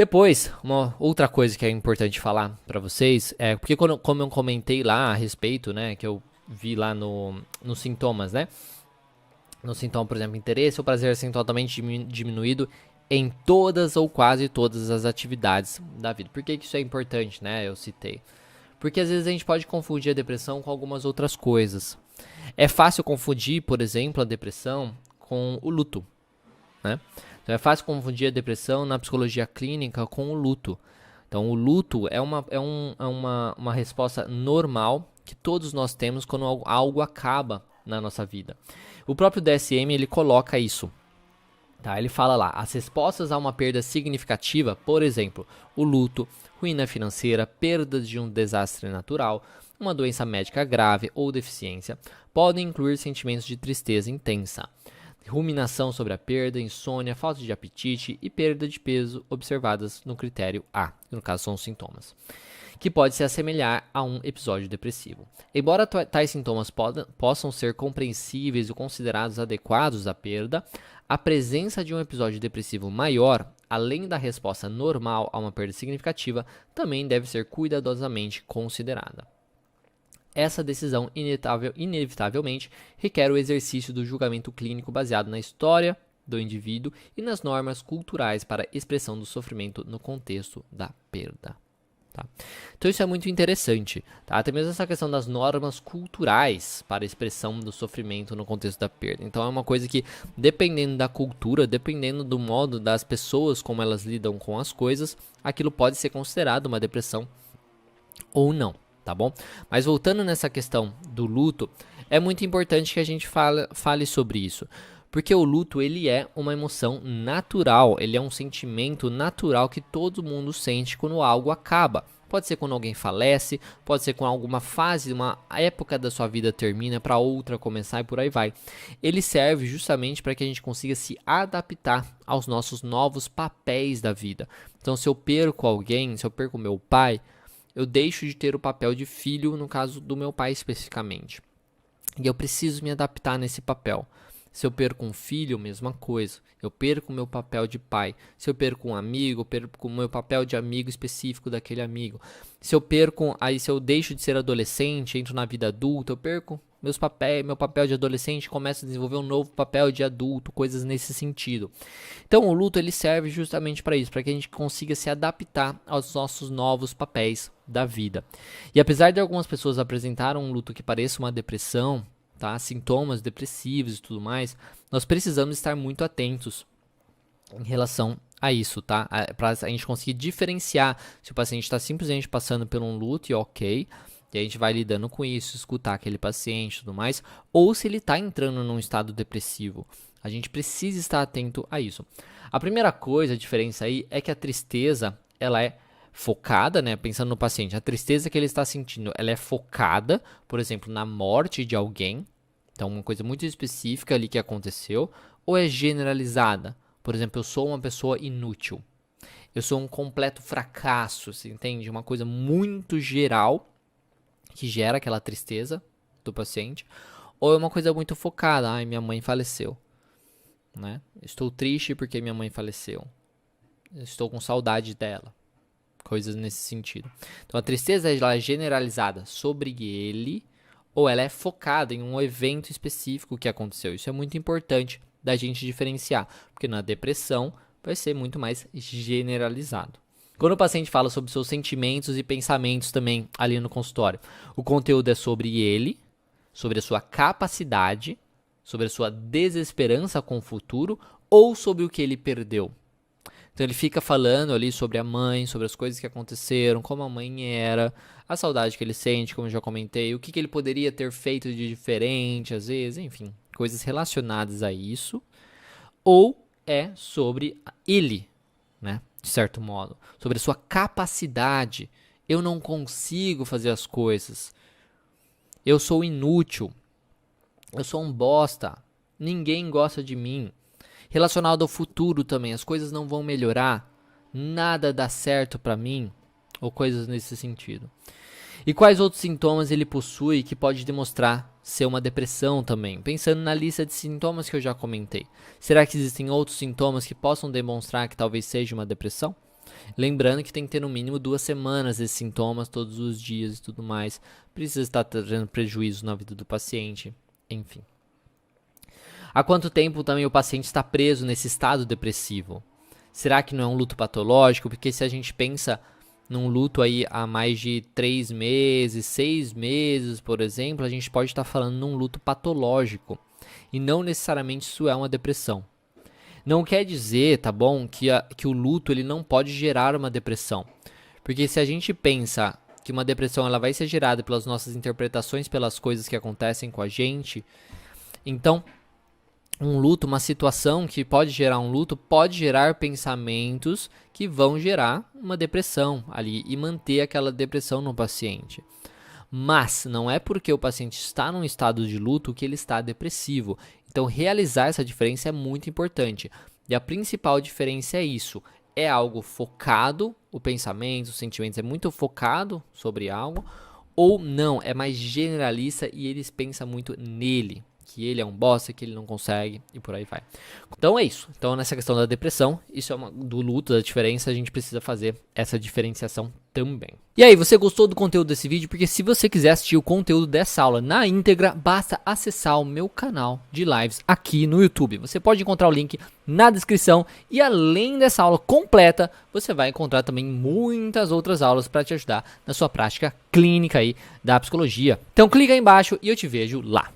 Depois, uma outra coisa que é importante falar pra vocês é porque como eu comentei lá a respeito, né, que eu vi lá nos sintomas, né? No sintoma, por exemplo, interesse ou prazer sendo totalmente diminuído em todas ou quase todas as atividades da vida. Por que isso é importante, né? Eu citei. Porque às vezes a gente pode confundir a depressão com algumas outras coisas. É fácil confundir, por exemplo, a depressão com o luto, né? Então é fácil confundir a depressão na psicologia clínica com o luto. Então o luto é uma resposta normal que todos nós temos quando algo acaba na nossa vida. O próprio DSM ele coloca isso. Tá, ele fala lá, as respostas a uma perda significativa, por exemplo, o luto, ruína financeira, perda de um desastre natural, uma doença médica grave ou deficiência, podem incluir sentimentos de tristeza intensa, ruminação sobre a perda, insônia, falta de apetite e perda de peso observadas no critério A, que no caso são os sintomas, que pode se assemelhar a um episódio depressivo. Embora tais sintomas possam ser compreensíveis e considerados adequados à perda, a presença de um episódio depressivo maior, além da resposta normal a uma perda significativa, também deve ser cuidadosamente considerada. Essa decisão, inevitavelmente, requer o exercício do julgamento clínico baseado na história do indivíduo e nas normas culturais para a expressão do sofrimento no contexto da perda. Tá? Então isso é muito interessante, tá? Até mesmo essa questão das normas culturais para a expressão do sofrimento no contexto da perda. Então é uma coisa que, dependendo da cultura, dependendo do modo das pessoas como elas lidam com as coisas, aquilo pode ser considerado uma depressão ou não, tá bom? Mas voltando nessa questão do luto, é muito importante que a gente fale sobre isso. Porque o luto, ele é uma emoção natural, ele é um sentimento natural que todo mundo sente quando algo acaba. Pode ser quando alguém falece, pode ser quando alguma fase, uma época da sua vida termina para outra começar e por aí vai. Ele serve justamente para que a gente consiga se adaptar aos nossos novos papéis da vida. Então, se eu perco alguém, se eu perco meu pai, eu deixo de ter o papel de filho, no caso do meu pai especificamente. E eu preciso me adaptar nesse papel. Se eu perco um filho, mesma coisa. Eu perco o meu papel de pai. Se eu perco um amigo, eu perco o meu papel de amigo específico daquele amigo. Se eu deixo de ser adolescente, entro na vida adulta, eu perco meu papel de adolescente, começo a desenvolver um novo papel de adulto, coisas nesse sentido. Então o luto ele serve justamente para isso, para que a gente consiga se adaptar aos nossos novos papéis da vida. E apesar de algumas pessoas apresentarem um luto que pareça uma depressão, tá? Sintomas depressivos e tudo mais, nós precisamos estar muito atentos em relação a isso, tá? Para a gente conseguir diferenciar se o paciente está simplesmente passando por um luto e ok, e a gente vai lidando com isso, escutar aquele paciente e tudo mais, ou se ele está entrando num estado depressivo. A gente precisa estar atento a isso. A primeira coisa, a diferença aí, é que a tristeza, ela é focada, né, pensando no paciente, a tristeza que ele está sentindo, ela é focada, por exemplo, na morte de alguém, então uma coisa muito específica ali que aconteceu, ou é generalizada, por exemplo, eu sou uma pessoa inútil, eu sou um completo fracasso, você entende? Uma coisa muito geral que gera aquela tristeza do paciente, ou é uma coisa muito focada, ai, minha mãe faleceu, né? Estou triste porque minha mãe faleceu, estou com saudade dela. Coisas nesse sentido. Então a tristeza ela é generalizada sobre ele ou ela é focada em um evento específico que aconteceu. Isso é muito importante da gente diferenciar, porque na depressão vai ser muito mais generalizado. Quando o paciente fala sobre seus sentimentos e pensamentos também ali no consultório, o conteúdo é sobre ele, sobre a sua capacidade, sobre a sua desesperança com o futuro ou sobre o que ele perdeu. Então ele fica falando ali sobre a mãe, sobre as coisas que aconteceram, como a mãe era, a saudade que ele sente, como eu já comentei, o que ele poderia ter feito de diferente, às vezes, enfim, coisas relacionadas a isso. Ou é sobre ele, né, de certo modo, sobre a sua capacidade. Eu não consigo fazer as coisas. Eu sou inútil. Eu sou um bosta. Ninguém gosta de mim. Relacionado ao futuro também, as coisas não vão melhorar, nada dá certo pra mim, ou coisas nesse sentido. E quais outros sintomas ele possui que pode demonstrar ser uma depressão também? Pensando na lista de sintomas que eu já comentei. Será que existem outros sintomas que possam demonstrar que talvez seja uma depressão? Lembrando que tem que ter no mínimo 2 semanas esses sintomas todos os dias e tudo mais. Precisa estar trazendo prejuízo na vida do paciente, enfim. Há quanto tempo também o paciente está preso nesse estado depressivo? Será que não é um luto patológico? Porque se a gente pensa num luto aí há mais de 3 meses, 6 meses, por exemplo, a gente pode estar falando num luto patológico. E não necessariamente isso é uma depressão. Não quer dizer, tá bom, que o luto ele não pode gerar uma depressão. Porque se a gente pensa que uma depressão ela vai ser gerada pelas nossas interpretações, pelas coisas que acontecem com a gente, então um luto, uma situação que pode gerar um luto, pode gerar pensamentos que vão gerar uma depressão ali e manter aquela depressão no paciente. Mas não é porque o paciente está num estado de luto que ele está depressivo. Então, realizar essa diferença é muito importante. E a principal diferença é isso. É algo focado, o pensamento, os sentimentos é muito focado sobre algo, ou não, é mais generalista e eles pensam muito nele. Que ele é um bosta, que ele não consegue e por aí vai. Então é isso. Então nessa questão da depressão, isso é do luto, da diferença, a gente precisa fazer essa diferenciação também. E aí, você gostou do conteúdo desse vídeo? Porque se você quiser assistir o conteúdo dessa aula na íntegra, basta acessar o meu canal de lives aqui no YouTube. Você pode encontrar o link na descrição e além dessa aula completa, você vai encontrar também muitas outras aulas para te ajudar na sua prática clínica aí da psicologia. Então clica aí embaixo e eu te vejo lá.